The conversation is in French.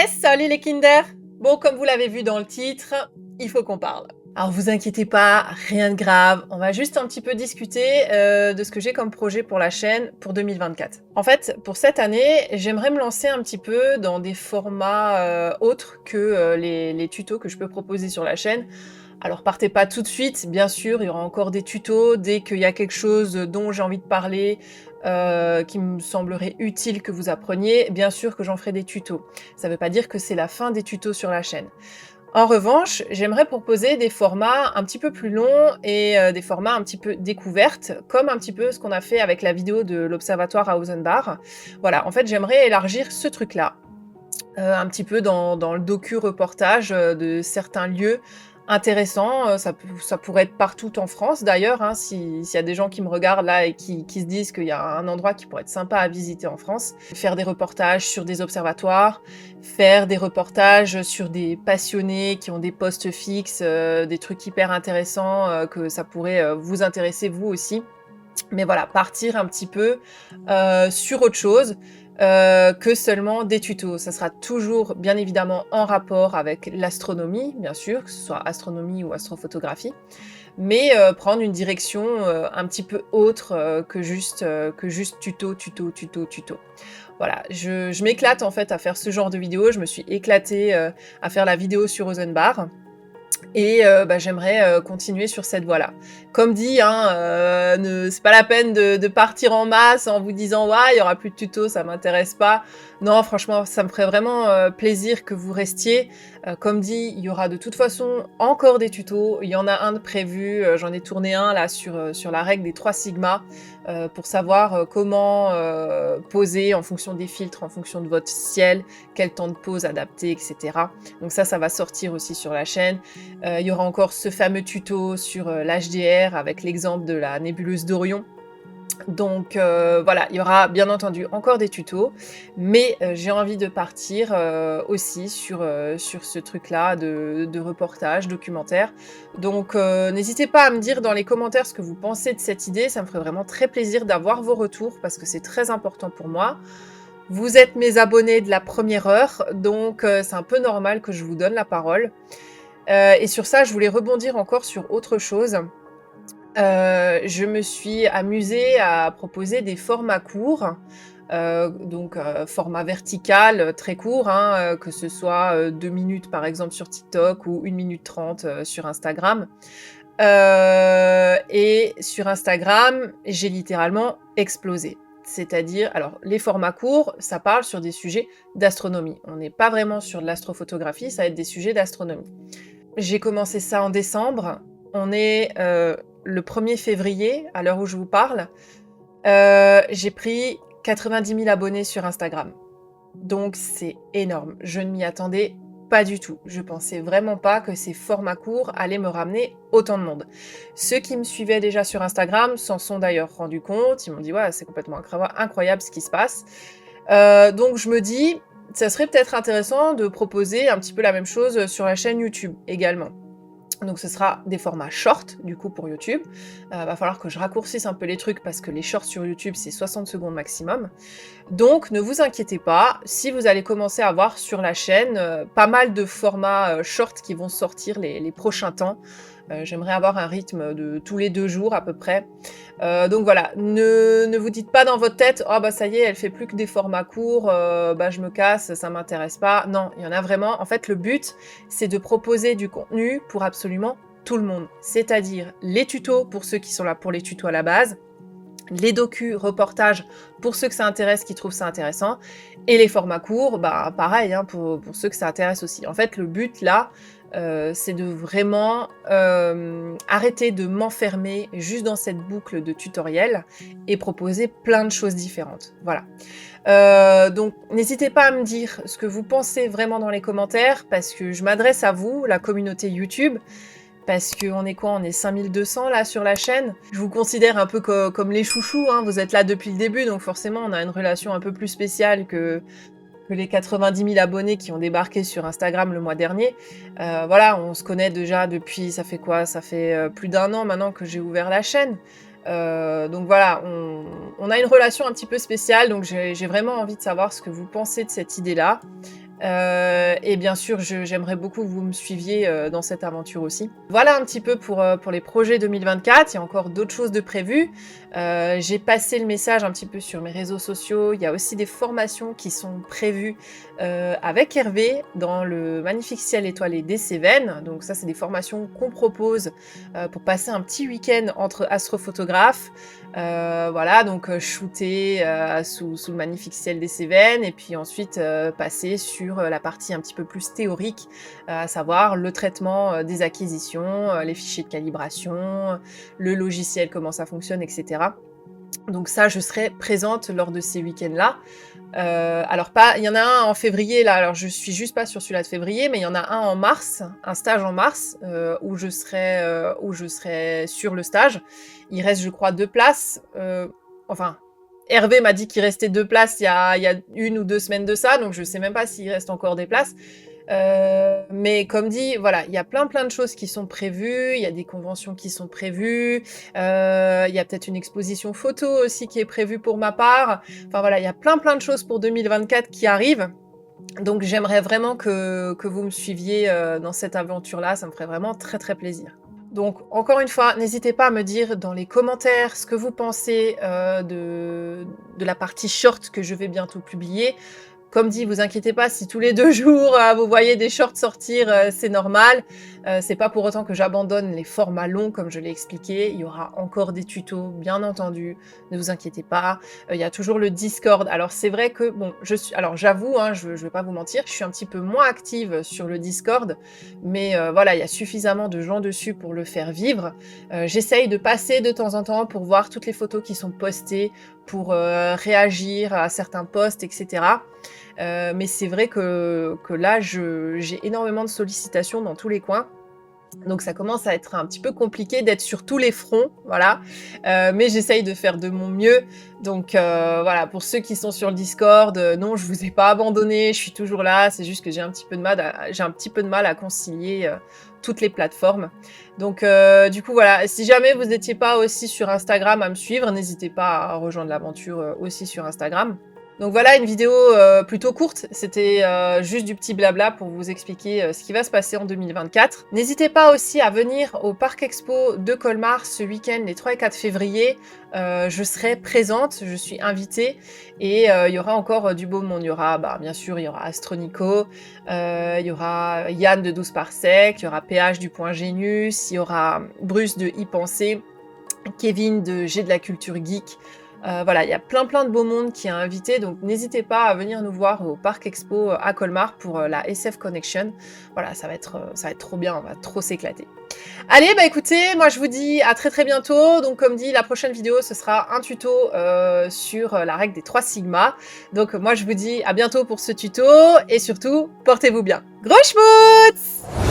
Salut les Kinder! Bon, comme vous l'avez vu dans le titre, il faut qu'on parle. Alors vous inquiétez pas, rien de grave, on va juste un petit peu discuter de ce que j'ai comme projet pour la chaîne pour 2024. En fait, pour cette année, j'aimerais me lancer un petit peu dans des formats autres que les tutos que je peux proposer sur la chaîne. Alors partez pas tout de suite, bien sûr, il y aura encore des tutos dès qu'il y a quelque chose dont j'ai envie de parler, qui me semblerait utile que vous appreniez, bien sûr que j'en ferai des tutos. Ça veut pas dire que c'est la fin des tutos sur la chaîne. En revanche, j'aimerais proposer des formats un petit peu plus longs et des formats un petit peu découvertes, comme un petit peu ce qu'on a fait avec la vidéo de l'Observatoire à Ausenbach. Voilà, en fait, j'aimerais élargir ce truc-là, un petit peu dans le docu-reportage de certains lieux intéressants. Ça pourrait être partout en France d'ailleurs, hein, s'il y a des gens qui me regardent là et qui se disent qu'il y a un endroit qui pourrait être sympa à visiter en France. Faire des reportages sur des observatoires, faire des reportages sur des passionnés qui ont des postes fixes, des trucs hyper intéressants, que ça pourrait vous intéresser vous aussi. Mais voilà, partir un petit peu sur autre chose que seulement des tutos. Ça sera toujours bien évidemment en rapport avec l'astronomie, bien sûr, que ce soit astronomie ou astrophotographie, mais prendre une direction un petit peu autre que juste tuto, tuto, tuto, tuto. Voilà, je m'éclate en fait à faire ce genre de vidéo. Je me suis éclatée à faire la vidéo sur Rosenbach. Et j'aimerais continuer sur cette voie-là. Comme dit, hein, c'est pas la peine de partir en masse en vous disant ouais, il y aura plus de tutos, ça m'intéresse pas. Non, franchement, ça me ferait vraiment plaisir que vous restiez. Comme dit, il y aura de toute façon encore des tutos. Il y en a un de prévu. J'en ai tourné un là sur la règle des 3 sigma pour savoir comment poser en fonction des filtres, en fonction de votre ciel, quel temps de pose adapté, etc. Donc ça va sortir aussi sur la chaîne. Il y aura encore ce fameux tuto sur l'HDR avec l'exemple de la nébuleuse d'Orion. Donc voilà, il y aura bien entendu encore des tutos, mais j'ai envie de partir aussi sur ce truc-là de reportage, documentaire. Donc n'hésitez pas à me dire dans les commentaires ce que vous pensez de cette idée, ça me ferait vraiment très plaisir d'avoir vos retours parce que c'est très important pour moi. Vous êtes mes abonnés de la première heure, donc c'est un peu normal que je vous donne la parole. Et sur ça, je voulais rebondir encore sur autre chose. Je me suis amusée à proposer des formats courts, format vertical, très court, hein, que ce soit 2 minutes par exemple sur TikTok ou 1 minute 30 sur Instagram. Et sur Instagram, j'ai littéralement explosé. C'est-à-dire, alors les formats courts, ça parle sur des sujets d'astronomie. On n'est pas vraiment sur de l'astrophotographie, ça va être des sujets d'astronomie. J'ai commencé ça en décembre. On est le 1er février, à l'heure où je vous parle. J'ai pris 90 000 abonnés sur Instagram. Donc c'est énorme. Je ne m'y attendais pas du tout. Je pensais vraiment pas que ces formats courts allaient me ramener autant de monde. Ceux qui me suivaient déjà sur Instagram s'en sont d'ailleurs rendus compte. Ils m'ont dit ouais, c'est complètement incroyable ce qui se passe. Donc je me dis, ça serait peut-être intéressant de proposer un petit peu la même chose sur la chaîne YouTube également. Donc ce sera des formats short, du coup, pour YouTube. Va falloir que je raccourcisse un peu les trucs parce que les shorts sur YouTube, c'est 60 secondes maximum. Donc ne vous inquiétez pas, si vous allez commencer à voir sur la chaîne pas mal de formats short qui vont sortir les prochains temps. J'aimerais avoir un rythme de tous les 2 jours à peu près. Donc voilà, ne vous dites pas dans votre tête « Oh bah ça y est, elle fait plus que des formats courts, je me casse, ça m'intéresse pas ». Non, il y en a vraiment. En fait, le but, c'est de proposer du contenu pour absolument tout le monde. C'est-à-dire les tutos pour ceux qui sont là pour les tutos à la base, les reportages pour ceux que ça intéresse, qui trouvent ça intéressant, et les formats courts, pareil, hein, pour ceux que ça intéresse aussi. En fait, le but là, c'est de vraiment arrêter de m'enfermer juste dans cette boucle de tutoriels et proposer plein de choses différentes. Voilà. Donc n'hésitez pas à me dire ce que vous pensez vraiment dans les commentaires, parce que je m'adresse à vous, la communauté YouTube, parce qu'on est quoi? On est 5200 là sur la chaîne. Je vous considère un peu comme les chouchous, hein. Vous êtes là depuis le début, donc forcément on a une relation un peu plus spéciale que les 90 000 abonnés qui ont débarqué sur Instagram le mois dernier. Voilà, on se connaît déjà depuis, ça fait quoi? Ça fait plus d'1 an maintenant que j'ai ouvert la chaîne. Donc voilà, on a une relation un petit peu spéciale, donc j'ai vraiment envie de savoir ce que vous pensez de cette idée-là. Et bien sûr, j'aimerais beaucoup que vous me suiviez dans cette aventure aussi. Voilà un petit peu pour les projets 2024. Il y a encore d'autres choses de prévues. J'ai passé le message un petit peu sur mes réseaux sociaux. Il y a aussi des formations qui sont prévues avec Hervé dans le magnifique ciel étoilé des Cévennes. Donc ça, c'est des formations qu'on propose pour passer un petit week-end entre astrophotographes. Voilà, donc shooter sous le magnifique ciel des Cévennes et puis ensuite passer sur la partie un petit peu plus théorique, à savoir le traitement des acquisitions, les fichiers de calibration, le logiciel, comment ça fonctionne, etc. Donc ça, je serai présente lors de ces week-ends-là. Alors pas, il y en a un en février là, alors je suis juste pas sur celui-là de février, mais il y en a un en mars, un stage en mars, où je serai sur le stage. Il reste, je crois, 2 places. Enfin, Hervé m'a dit qu'il restait 2 places il y a 1 ou 2 semaines de ça, donc je sais même pas s'il reste encore des places. Mais comme dit, voilà, il y a plein de choses qui sont prévues, il y a des conventions qui sont prévues, il y a peut-être une exposition photo aussi qui est prévue pour ma part. Enfin voilà, il y a plein de choses pour 2024 qui arrivent. Donc j'aimerais vraiment que vous me suiviez dans cette aventure-là, ça me ferait vraiment très plaisir. Donc encore une fois, n'hésitez pas à me dire dans les commentaires ce que vous pensez de la partie short que je vais bientôt publier. Comme dit, vous inquiétez pas, si tous les 2 jours, vous voyez des shorts sortir, c'est normal. C'est pas pour autant que j'abandonne les formats longs, comme je l'ai expliqué. Il y aura encore des tutos, bien entendu. Ne vous inquiétez pas. Il y a toujours le Discord. Alors, c'est vrai que, bon, alors, j'avoue, hein, je vais pas vous mentir, je suis un petit peu moins active sur le Discord. Mais voilà, il y a suffisamment de gens dessus pour le faire vivre. J'essaye de passer de temps en temps pour voir toutes les photos qui sont postées, pour réagir à certains posts, etc. Mais c'est vrai que là, j'ai énormément de sollicitations dans tous les coins. Donc ça commence à être un petit peu compliqué d'être sur tous les fronts, voilà. Mais j'essaye de faire de mon mieux. Donc voilà, pour ceux qui sont sur le Discord, non, je vous ai pas abandonné, je suis toujours là. C'est juste que j'ai un petit peu de mal à concilier toutes les plateformes. Donc du coup voilà, si jamais vous n'étiez pas aussi sur Instagram à me suivre, n'hésitez pas à rejoindre l'aventure aussi sur Instagram. Donc voilà une vidéo plutôt courte, c'était juste du petit blabla pour vous expliquer ce qui va se passer en 2024. N'hésitez pas aussi à venir au Parc Expo de Colmar ce week-end, les 3 et 4 février. Je serai présente, je suis invitée et il y aura encore du beau monde. Il y aura, bien sûr, il y aura Astronico, il y aura Yann de 12 Parsec, il y aura PH du Point Génus, il y aura Bruce de Y Penser, Kevin de J'ai de la culture geek. Voilà, il y a plein de beaux monde qui est invité, donc n'hésitez pas à venir nous voir au Parc Expo à Colmar pour la SF Connection. Voilà, ça va être trop bien, on va trop s'éclater. Allez, écoutez, moi je vous dis à très bientôt. Donc comme dit, la prochaine vidéo, ce sera un tuto sur la règle des 3 sigma. Donc moi je vous dis à bientôt pour ce tuto, et surtout, portez-vous bien. Gros schmutz!